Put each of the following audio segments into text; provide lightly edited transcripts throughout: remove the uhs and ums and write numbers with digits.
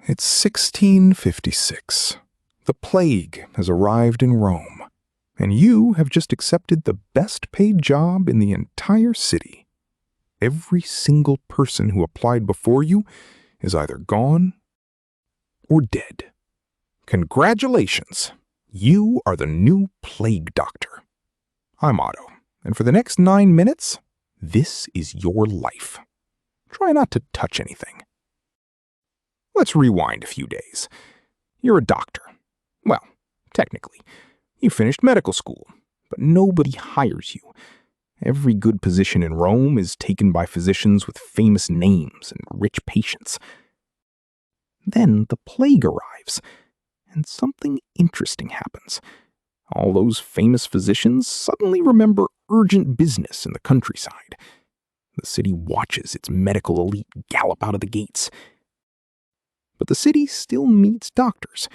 It's 1656. The plague has arrived in Rome, and you have just accepted the best-paid job in the entire city. Every single person who applied before you is either gone or dead. Congratulations! You are the new plague doctor. I'm Otto, and for the next 9 minutes, this is your life. Try not to touch anything. Let's rewind a few days. You're a doctor. Well, technically, you finished medical school, but nobody hires you. Every good position in Rome is taken by physicians with famous names and rich patients. Then the plague arrives, and something interesting happens. All those famous physicians suddenly remember urgent business in the countryside. The city watches its medical elite gallop out of the gates. But the city still needs doctors,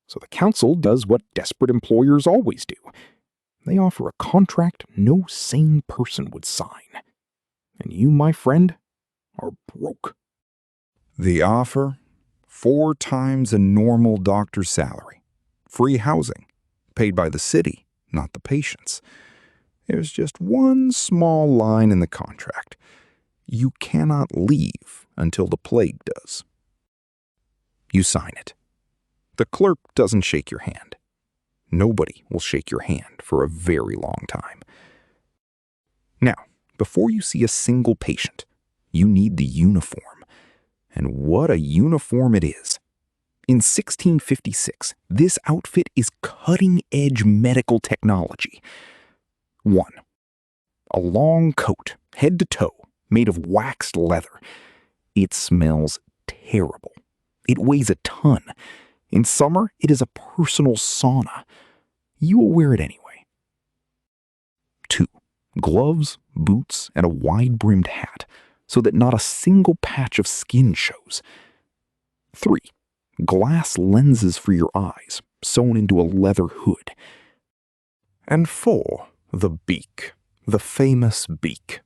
so the council does what desperate employers always do. They offer a contract no sane person would sign. And you, my friend, are broke. The offer? 4 times a normal doctor's salary. Free housing, paid by the city, not the patients. There's just one small line in the contract. You cannot leave until the plague does. You sign it. The clerk doesn't shake your hand. Nobody will shake your hand for a very long time. Now, before you see a single patient, you need the uniform. And what a uniform it is. In 1656, this outfit is cutting-edge medical technology. 1. A long coat, head to toe, made of waxed leather. It smells terrible. It weighs a ton. In summer, it is a personal sauna. You will wear it anyway. 2. Gloves, boots, and a wide-brimmed hat, so that not a single patch of skin shows. 3. Glass lenses for your eyes, sewn into a leather hood. And 4. The beak, the famous beak.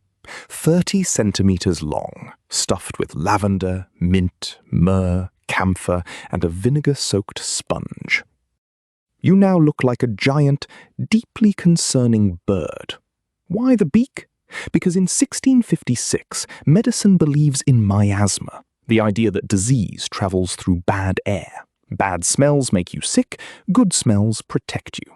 30 centimeters long, stuffed with lavender, mint, myrrh, camphor, and a vinegar-soaked sponge. You now look like a giant, deeply concerning bird. Why the beak? Because in 1656, medicine believes in miasma, the idea that disease travels through bad air. Bad smells make you sick, good smells protect you.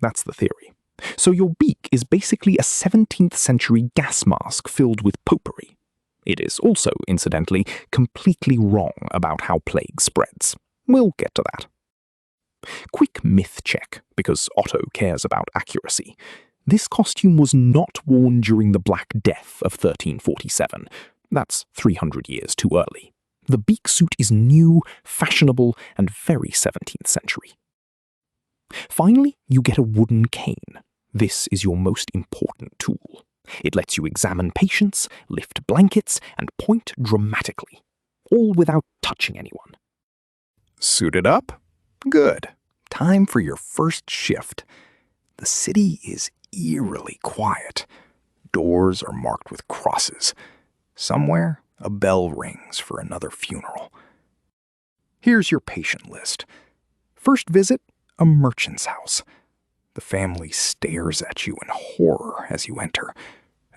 That's the theory. So your beak is basically a 17th century gas mask filled with potpourri. It is also, incidentally, completely wrong about how plague spreads. We'll get to that. Quick myth check, because Otto cares about accuracy. This costume was not worn during the Black Death of 1347. That's 300 years too early. The beak suit is new, fashionable, and very 17th century. Finally, you get a wooden cane. This is your most important tool. It lets you examine patients, lift blankets, and point dramatically, all without touching anyone. Suited up? Good. Time for your first shift. The city is eerily quiet. Doors are marked with crosses. Somewhere, a bell rings for another funeral. Here's your patient list. First visit, a merchant's house. The family stares at you in horror as you enter.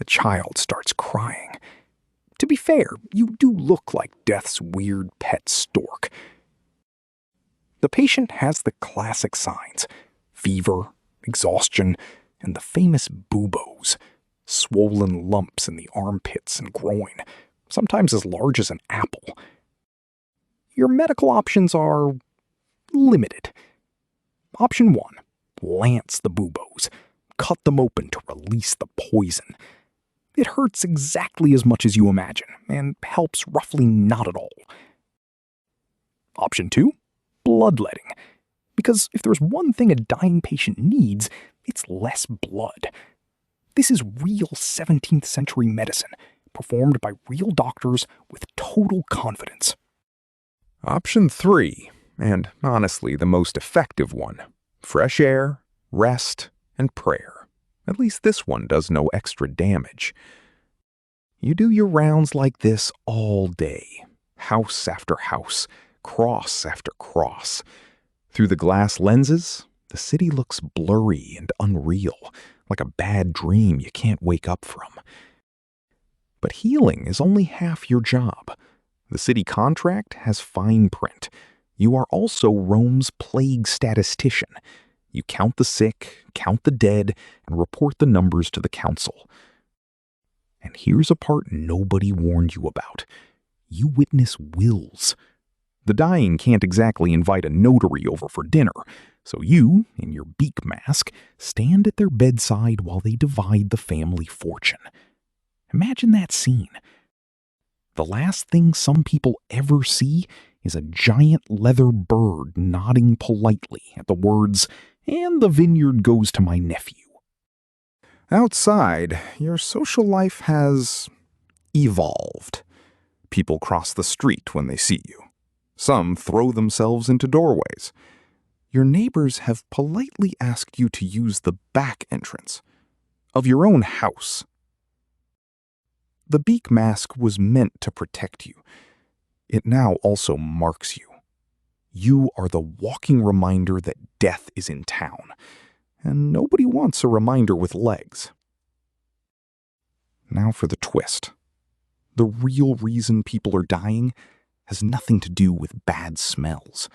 A child starts crying. To be fair, you do look like death's weird pet stork. The patient has the classic signs: fever, exhaustion, and the famous buboes, swollen lumps in the armpits and groin, sometimes as large as an apple. Your medical options are limited. Option 1. Lance the buboes. Cut them open to release the poison. It hurts exactly as much as you imagine, and helps roughly not at all. Option 2. Bloodletting. Because if there's one thing a dying patient needs, it's less blood. This is real 17th century medicine, performed by real doctors with total confidence. Option 3, and honestly the most effective one. Fresh air, rest, and prayer. At least this one does no extra damage. You do your rounds like this all day, house after house, cross after cross. Through the glass lenses, the city looks blurry and unreal, like a bad dream you can't wake up from. But healing is only half your job. The city contract has fine print. You are also Rome's plague statistician. You count the sick, count the dead, and report the numbers to the council. And here's a part nobody warned you about. You witness wills. The dying can't exactly invite a notary over for dinner, so you, in your beak mask, stand at their bedside while they divide the family fortune. Imagine that scene. The last thing some people ever see is a giant leather bird nodding politely at the words, "And the vineyard goes to my nephew." Outside, your social life has evolved. People cross the street when they see you. Some throw themselves into doorways. Your neighbors have politely asked you to use the back entrance of your own house. The beak mask was meant to protect you. It now also marks you. You are the walking reminder that death is in town, and nobody wants a reminder with legs. Now for the twist. The real reason people are dying has nothing to do with bad smells.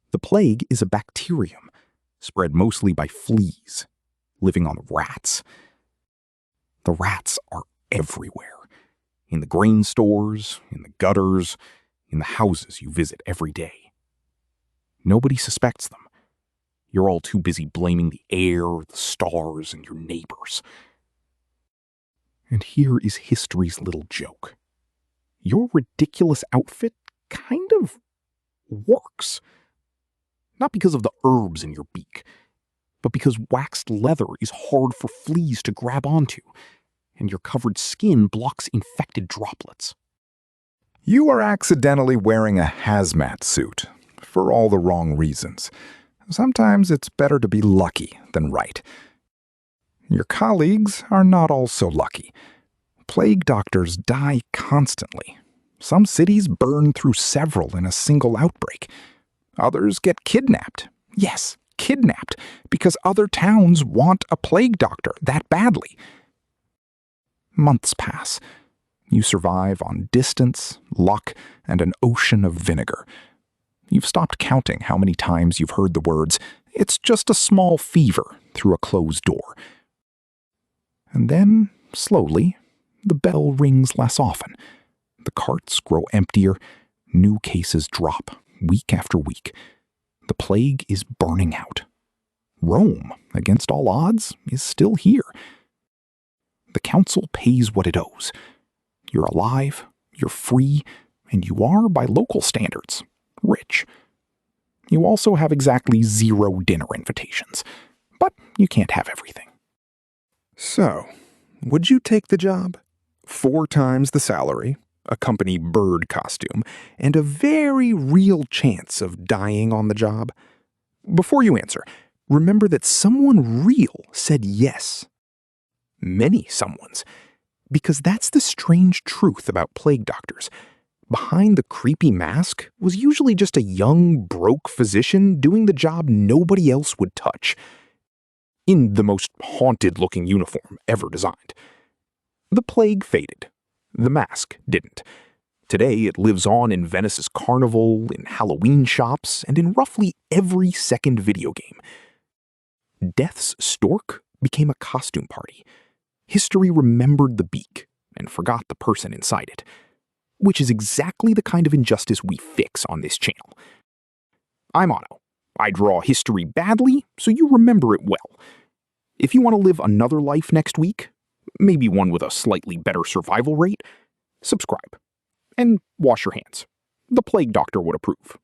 The plague is a bacterium, spread mostly by fleas, living on rats. The rats are everywhere. In the grain stores, in the gutters, in the houses you visit every day. Nobody suspects them. You're all too busy blaming the air, the stars, and your neighbors. And here is history's little joke. Your ridiculous outfit kind of works. Not because of the herbs in your beak, but because waxed leather is hard for fleas to grab onto, and your covered skin blocks infected droplets. You are accidentally wearing a hazmat suit, for all the wrong reasons. Sometimes it's better to be lucky than right. Your colleagues are not all so lucky. Plague doctors die constantly. Some cities burn through several in a single outbreak. Others get kidnapped. Yes, kidnapped, because other towns want a plague doctor that badly. Months pass. You survive on distance, luck, and an ocean of vinegar. You've stopped counting how many times you've heard the words, "It's just a small fever," through a closed door. And then, slowly, the bell rings less often. The carts grow emptier. New cases drop, week after week. The plague is burning out. Rome, against all odds, is still here. The council pays what it owes. You're alive, you're free, and you are, by local standards, rich. You also have exactly 0 dinner invitations, but you can't have everything. So, would you take the job? 4 times the salary, a company bird costume, and a very real chance of dying on the job? Before you answer, remember that someone real said yes. Many someones. Because that's the strange truth about plague doctors. Behind the creepy mask was usually just a young, broke physician doing the job nobody else would touch. In the most haunted-looking uniform ever designed. The plague faded. The mask didn't. Today it lives on in Venice's carnival, in Halloween shops, and in roughly every second video game. Death's stork became a costume party. History remembered the beak and forgot the person inside it, which is exactly the kind of injustice we fix on this channel. I'm Otto. I draw history badly, so you remember it well. If you want to live another life next week, maybe one with a slightly better survival rate, subscribe. And wash your hands. The plague doctor would approve.